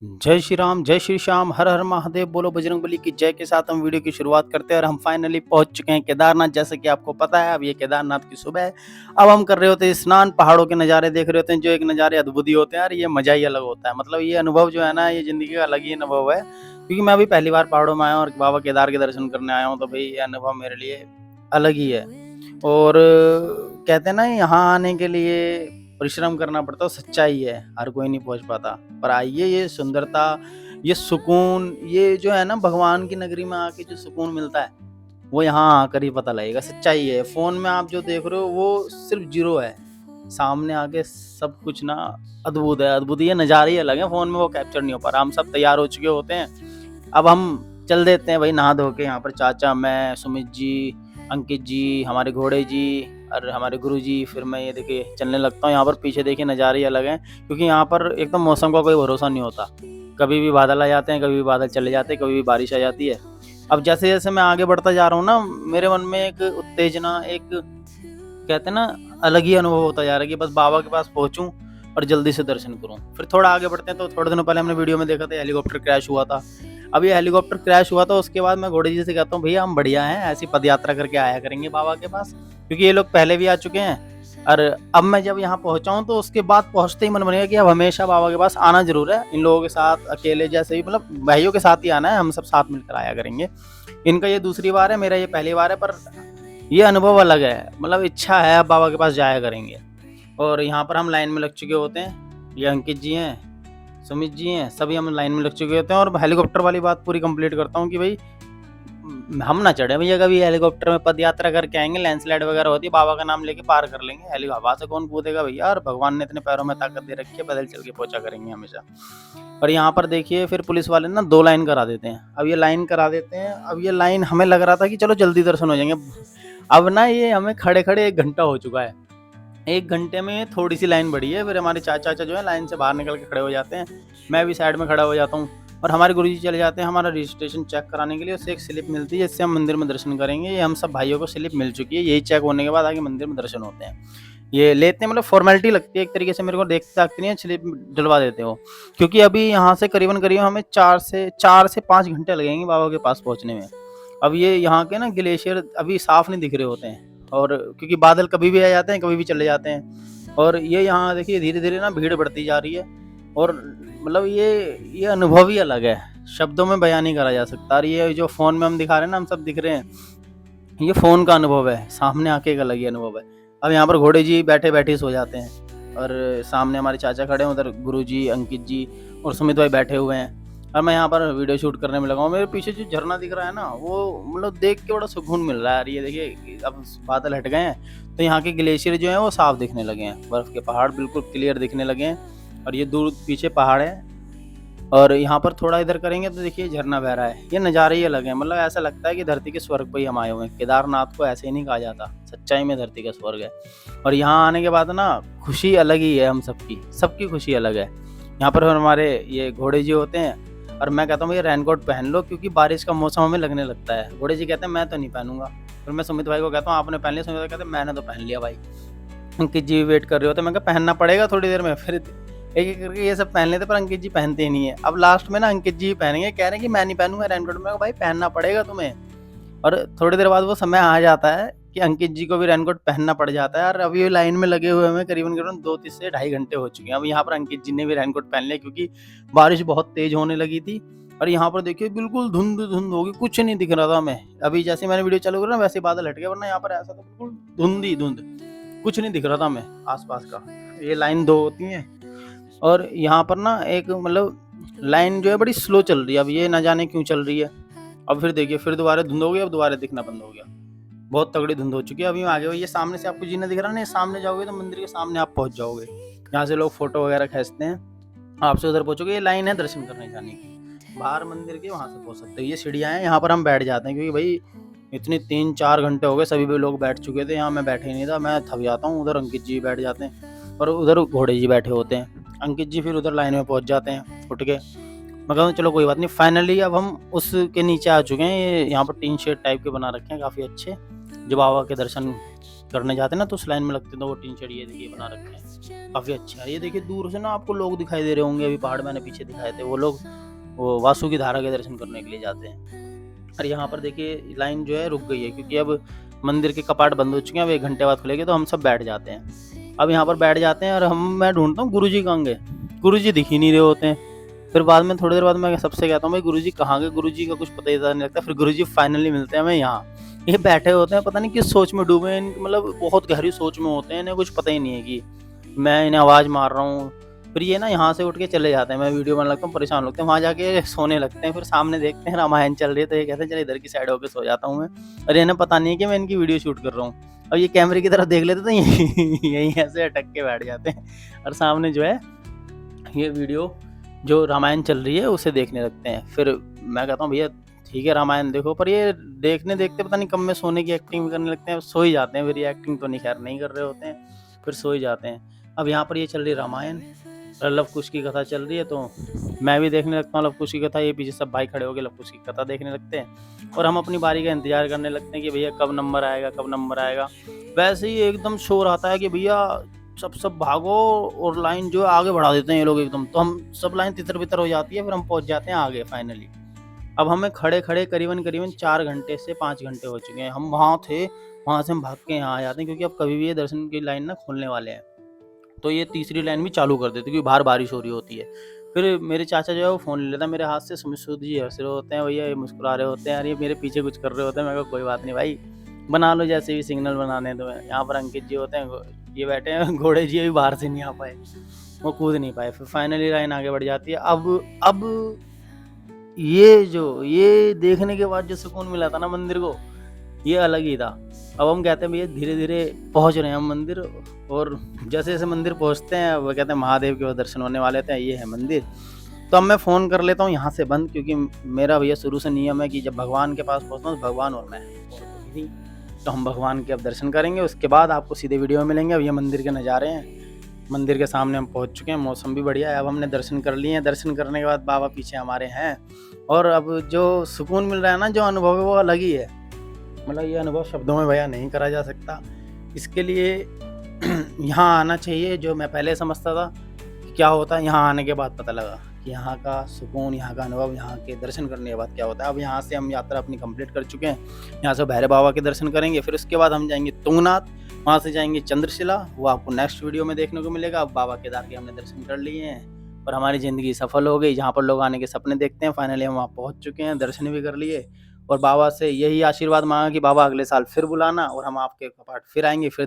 जय श्री श्याम, हर हर महादेव, बोलो बजरंगबली की जय के साथ हम वीडियो की शुरुआत करते हैं। और हम फाइनली पहुंच चुके हैं केदारनाथ। जैसे कि आपको पता है, अब ये केदारनाथ की सुबह है। अब हम कर रहे होते हैं स्नान, पहाड़ों के नज़ारे देख रहे होते हैं, जो एक नज़ारे अद्भुत ही होते हैं यार। ये मजा ही अलग होता है। मतलब ये अनुभव जो है ना, ये जिंदगी का अलग ही अनुभव है। क्योंकि मैं अभी पहली बार पहाड़ों में आया हूँ और बाबा केदार के दर्शन करने आया हूँ, तो भाई ये अनुभव मेरे लिए अलग ही है। और कहते हैं ना, यहाँ आने के लिए परिश्रम करना पड़ता है, सच्चाई है, हर कोई नहीं पहुंच पाता। पर आइए, ये सुंदरता, ये सुकून, ये जो है ना, भगवान की नगरी में आके जो सुकून मिलता है, वो यहाँ आकर ही पता लगेगा। सच्चाई है। फोन में आप जो देख रहे हो वो सिर्फ जीरो है, सामने आके सब कुछ ना अद्भुत है। अद्भुत, ये नज़ारे ही अलग है, फोन में वो कैप्चर नहीं हो पा रहा। हम सब तैयार हो चुके होते हैं, अब हम चल देते हैं भाई नहा धो के। यहाँ पर चाचा, मैं, सुमित जी, अंकित जी, हमारे घोड़े जी और हमारे गुरु जी, फिर मैं ये देखिए चलने लगता हूँ। यहाँ पर पीछे देखिए नज़ारे ही अलग हैं, क्योंकि यहाँ पर एकदम मौसम का कोई भरोसा नहीं होता। कभी भी बादल आ जाते हैं, कभी भी बादल चले जाते हैं, कभी भी बारिश आ जाती है। अब जैसे जैसे मैं आगे बढ़ता जा रहा हूँ ना, मेरे मन में एक उत्तेजना, एक कहते हैं ना, अलग ही अनुभव होता जा रहा है कि बस बाबा के पास पहुंचूं और जल्दी से दर्शन करूं। फिर थोड़ा आगे बढ़ते हैं, तो थोड़े दिनों पहले हमने वीडियो में देखा था, हेलीकॉप्टर क्रैश हुआ था। अब ये हेलीकॉप्टर क्रैश हुआ था, उसके बाद मैं घोड़े जी से कहता हूँ, भैया हम बढ़िया हैं, ऐसी पद यात्रा करके आया करेंगे बाबा के पास, क्योंकि ये लोग पहले भी आ चुके हैं। और अब मैं जब यहाँ पहुंचा हूँ, तो उसके बाद पहुंचते ही मन बनेगा कि अब हमेशा बाबा के पास आना जरूर है। इन लोगों के साथ, अकेले जैसे ही, मतलब भाइयों के साथ ही आना है, हम सब साथ मिलकर आया करेंगे। इनका ये दूसरी बार है, मेरा ये पहली बार है, पर ये अनुभव अलग है। मतलब इच्छा है, अब बाबा के पास जाया करेंगे। और यहाँ पर हम लाइन में लग चुके होते हैं। ये अंकित जी हैं, सुमित जी हैं, सभी हम लाइन में लग चुके होते हैं। और हेलीकॉप्टर वाली बात पूरी कंप्लीट करता हूँ कि भाई हम ना चढ़े भैया कभी हेलीकॉप्टर में। पद यात्रा करके आएंगे, लैंडस्लाइड वगैरह होती है, बाबा का नाम लेके पार कर लेंगे। हेली हवा से कौन कूदेगा भैया, और भगवान ने इतने पैरों में ताकत दे रखी है, पैदल चल के पहुंचा करेंगे हमेशा। और यहाँ पर देखिए, फिर पुलिस वाले ना 2 लाइन करा देते हैं। अब ये लाइन करा देते हैं, अब ये लाइन हमें लग रहा था कि चलो जल्दी दर्शन हो जाएंगे। अब ना ये हमें खड़े खड़े 1 घंटा हो चुका है। 1 घंटे में थोड़ी सी लाइन बढ़ी है। फिर हमारे चाचा जो है लाइन से बाहर निकल के खड़े हो जाते हैं, मैं भी साइड में खड़ा हो जाता हूँ। और हमारे गुरुजी चले जाते हैं हमारा रजिस्ट्रेशन चेक कराने के लिए। उससे एक स्लिप मिलती है, जिससे हम मंदिर में दर्शन करेंगे। ये हम सब भाइयों को स्लिप मिल चुकी है, यही चेक होने के बाद आगे मंदिर में दर्शन होते हैं। ये लेते हैं, मतलब फॉर्मेलिटी लगती है एक तरीके से। मेरे को देखते ताकते नहीं है, स्लिप डलवा देते हो। क्योंकि अभी यहाँ से करीबन करीब हमें 4 से 5 घंटे लगेंगे बाबा के पास पहुँचने में। अब ये यहाँ के ना ग्लेशियर अभी साफ नहीं दिख रहे होते हैं, और क्योंकि बादल कभी भी आ जाते हैं, कभी भी चले जाते हैं। और ये यहाँ देखिए धीरे धीरे ना भीड़ बढ़ती जा रही है। और मतलब ये अनुभव ही अलग है, शब्दों में बयान नहीं करा जा सकता। और ये जो फ़ोन में हम दिखा रहे हैं ना, हम सब दिख रहे हैं, ये फ़ोन का अनुभव है, सामने आके एक अलग ही अनुभव है। अब यहाँ पर घोड़े जी बैठे बैठे सो जाते हैं, और सामने हमारे चाचा खड़े हैं, उधर गुरु जी, अंकित जी और सुमित भाई बैठे हुए हैं। और मैं यहाँ पर वीडियो शूट करने में लगा हूँ। मेरे पीछे जो झरना दिख रहा है ना, वो मतलब देख के बड़ा सुकून मिल रहा है यार। ये देखिए, अब बादल हट गए हैं, तो यहाँ के ग्लेशियर जो हैं वो साफ दिखने लगे हैं, बर्फ़ के पहाड़ बिल्कुल क्लियर दिखने लगे हैं। और ये दूर पीछे पहाड़ है, और यहाँ पर थोड़ा इधर करेंगे तो देखिए झरना बह रहा है। ये नज़ारे ही अलग है, मतलब ऐसा लगता है कि धरती के स्वर्ग पे ही हम आए हुए हैं। केदारनाथ को ऐसे ही नहीं कहा जाता, सच्चाई में धरती का स्वर्ग है। और यहाँ आने के बाद ना खुशी अलग ही है, हम सबकी सबकी खुशी अलग है। यहाँ पर हमारे ये घोड़े जी होते हैं, और मैं कहता हूँ भैया रेनकोट पहन लो, क्योंकि बारिश का मौसम हमें लगने लगता है। घोड़े जी कहते हैं मैं तो नहीं पहनूंगा। फिर मैं सुमित भाई को कहता हूँ आपने पहन लिया? सुमित भाई कहते हैं मैंने तो पहन लिया भाई। अंकित जी वेट कर रहे होते, मैं कहा पहनना पड़ेगा थोड़ी देर में। फिर एक एक करके ये सब पहन लेते, पर अंकित जी पहनते ही नहीं है। अब लास्ट में ना अंकित जी पहनेंगे, कह रहे हैं कि मैं नहीं पहनूंगा रेनकोट। में भाई पहनना पड़ेगा तुम्हें। और थोड़ी देर बाद वो समय आ जाता है कि अंकित जी को भी रेनकोट पहनना पड़ जाता है। और अभी ये लाइन में लगे हुए हमें करीबन करीबन 2 से 2.5 घंटे हो चुके हैं। अब यहाँ पर अंकित जी ने भी रेनकोट पहन लिया, क्योंकि बारिश बहुत तेज होने लगी थी। और यहाँ पर देखिए बिल्कुल धुंध धुंध होगी, कुछ नहीं दिख रहा था हमें। अभी जैसे मैंने वीडियो चालू करा ना, वैसे बादल हट गए, वरना यहाँ पर ऐसा था बिल्कुल धुंध ही धुंध, कुछ नहीं दिख रहा था हमें आसपास का। ये लाइन 2 होती है, और यहाँ पर ना एक मतलब लाइन जो है बड़ी स्लो चल रही है। अब ये ना जाने क्यों चल रही है। अब फिर देखिए, फिर दोबारा धुंध हो गई, अब दोबारा दिखना बंद हो गया। बहुत तगड़ी धुंध हो चुकी है। अभी आगे ये सामने से आपको जीना दिख रहा है ना, सामने जाओगे तो मंदिर के सामने आप पहुंच जाओगे। यहाँ से लोग फोटो वगैरह खींचते हैं, आपसे उधर पहुंचोगे। ये लाइन है दर्शन करने जाने की, बाहर मंदिर के, वहाँ से पहुंच सकते हो। ये सीढ़ियाँ हैं, यहाँ पर हम बैठ जाते हैं, क्योंकि भाई इतने 3-4 घंटे हो गए, सभी भी लोग बैठ चुके थे, यहाँ मैं बैठे ही नहीं था, मैं थक जाता हूँ। उधर अंकित जी बैठ जाते हैं, और उधर घोड़े जी बैठे होते हैं। अंकित जी फिर उधर लाइन में पहुंच जाते हैं उठ के। मैं कहता हूँ चलो कोई बात नहीं। फाइनली अब हम उसके नीचे आ चुके हैं। ये यहाँ पर टीन शेड टाइप के बना रखे हैं, काफ़ी अच्छे। जो बाबा के दर्शन करने जाते हैं ना, तो उस लाइन में लगते हैं, तो वो टीन शेड ये देखिए बना रखे हैं, काफ़ी अच्छा है। ये देखिए दूर से ना आपको लोग दिखाई दे रहे होंगे, अभी पहाड़ मैंने पीछे दिखाए थे, वो लोग वो वासुकी धारा के दर्शन करने के लिए जाते हैं। और यहाँ पर देखिए लाइन जो है रुक गई है, क्योंकि अब मंदिर के कपाट बंद हो चुके हैं, अब 1 घंटे बाद खुलेंगे, तो हम सब बैठ जाते हैं। अब यहाँ पर बैठ जाते हैं और मैं ढूँढता हूँ गुरुजी कहाँ गए? गुरुजी दिख ही नहीं रहे होते हैं। फिर बाद में थोड़ी देर बाद मैं सबसे कहता हूँ, भाई गुरुजी कहाँ गए? गुरुजी का कुछ पता ही नहीं लगता। फिर गुरुजी फाइनली मिलते हैं हमें यहाँ। ये बैठे होते हैं, पता नहीं किस सोच में डूबे हैं, मतलब बहुत गहरी सोच में होते हैं, इन्हें कुछ पता ही नहीं है कि मैं इन्हें आवाज़ मार रहा हूँ। फिर ये ना यहाँ से उठ के चले जाते हैं, मैं वीडियो बनाने लगता हूँ, परेशान लगते हैं, वहाँ जाके सोने लगते हैं। फिर सामने देखते हैं रामायण चल रही है, तो ये कहते हैं चल इधर की साइड होके सो जाता हूँ मैं। और इन्हें पता नहीं है कि मैं इनकी वीडियो शूट कर रहा हूँ। अब ये कैमरे की तरफ देख लेते तो यहीं ऐसे अटक के बैठ जाते हैं, और सामने जो है ये वीडियो जो रामायण चल रही है उसे देखने लगते हैं। फिर मैं कहता हूँ भैया ठीक है रामायण देखो, पर ये देखने देखते पता नहीं कब में सोने की एक्टिंग भी करने लगते हैं, सो ही जाते हैं। फिर ये एक्टिंग तो नहीं खैर नहीं कर रहे होते हैं, फिर सो ही जाते हैं। अब यहाँ पर ये चल रही है रामायण, लव कुश की कथा चल रही है, तो मैं भी देखने लगता हूँ लव कुश की कथा। ये पीछे सब भाई खड़े होकर लव कुश की कथा देखने लगते हैं, और हम अपनी बारी का इंतजार करने लगते हैं कि भैया कब नंबर आएगा, कब नंबर आएगा। वैसे ही एकदम शोर आता है कि भैया सब भागो, और लाइन जो है आगे बढ़ा देते हैं ये लोग एकदम, तो हम सब लाइन तितर बितर हो जाती है, फिर हम पहुंच जाते हैं आगे फाइनली। अब हमें खड़े खड़े करीबन 4 घंटे से 5 घंटे हो चुके हैं, हम वहाँ थे, वहाँ से हम भाग के यहाँ आ जाते हैं, क्योंकि अब कभी भी ये दर्शन की लाइन ना खोलने वाले हैं, तो ये तीसरी लाइन भी चालू कर देते, क्योंकि बाहर बारिश हो रही होती है। फिर मेरे चाचा जो है वो फ़ोन ले लेता है मेरे हाथ से, सुमित जी हंस रहे होते हैं, भैया ये मुस्कुरा रहे होते हैं, यार ये मेरे पीछे कुछ कर रहे होते हैं। मैं कहा कोई बात नहीं भाई, बना लो जैसे भी सिग्नल बनाने दो। यहाँ पर अंकित जी होते हैं, ये बैठे हैं, घोड़े जी अभी बाहर से नहीं आ पाए, वो कूद नहीं पाए। फिर फाइनली लाइन आगे बढ़ जाती है। अब ये देखने के बाद जो सुकून मिला था ना मंदिर को, ये अलग ही था। अब हम कहते हैं भैया धीरे-धीरे पहुँच रहे हैं हम मंदिर, और जैसे-जैसे मंदिर पहुँचते हैं वो कहते हैं महादेव के वो दर्शन होने वाले थे, ये है मंदिर। तो अब मैं फ़ोन कर लेता हूँ यहाँ से बंद, क्योंकि मेरा भैया शुरू से नियम है कि जब भगवान के पास पहुँचता हूँ, भगवान और मैं, और कोई नहीं। तो हम भगवान के अब दर्शन करेंगे, उसके बाद आपको सीधे वीडियो में मिलेंगे। अब ये मंदिर के नज़ारे हैं, मंदिर के सामने हम पहुँच चुके हैं, मौसम भी बढ़िया है। अब हमने दर्शन कर लिए हैं, दर्शन करने के बाद बाबा पीछे हमारे हैं, और अब जो सुकून मिल रहा है ना, जो अनुभव है वो अलग ही है। मतलब ये अनुभव शब्दों में बयां नहीं करा जा सकता। इसके लिए यहाँ आना चाहिए। जो मैं पहले समझता था कि क्या होता है, यहाँ आने के बाद पता लगा कि यहाँ का सुकून, यहाँ का अनुभव, यहाँ के दर्शन करने के बाद क्या होता है। अब यहाँ से हम यात्रा अपनी कंप्लीट कर चुके हैं। यहाँ से भैरव बाबा के दर्शन करेंगे, फिर उसके बाद हम जाएंगे तुंगनाथ, वहाँ से जाएंगे चंद्रशिला, वो आपको नेक्स्ट वीडियो में देखने को मिलेगा। अब बाबा केदार के हमने दर्शन कर लिए हैं और हमारी ज़िंदगी सफल हो गई। जहाँ पर लोग आने के सपने देखते हैं, फाइनली हम वहाँ पहुँच चुके हैं, दर्शन भी कर लिए, और बाबा से यही आशीर्वाद मांगा कि बाबा अगले साल फिर बुलाना, और हम आपके कपाट फिर आएँगे, फिर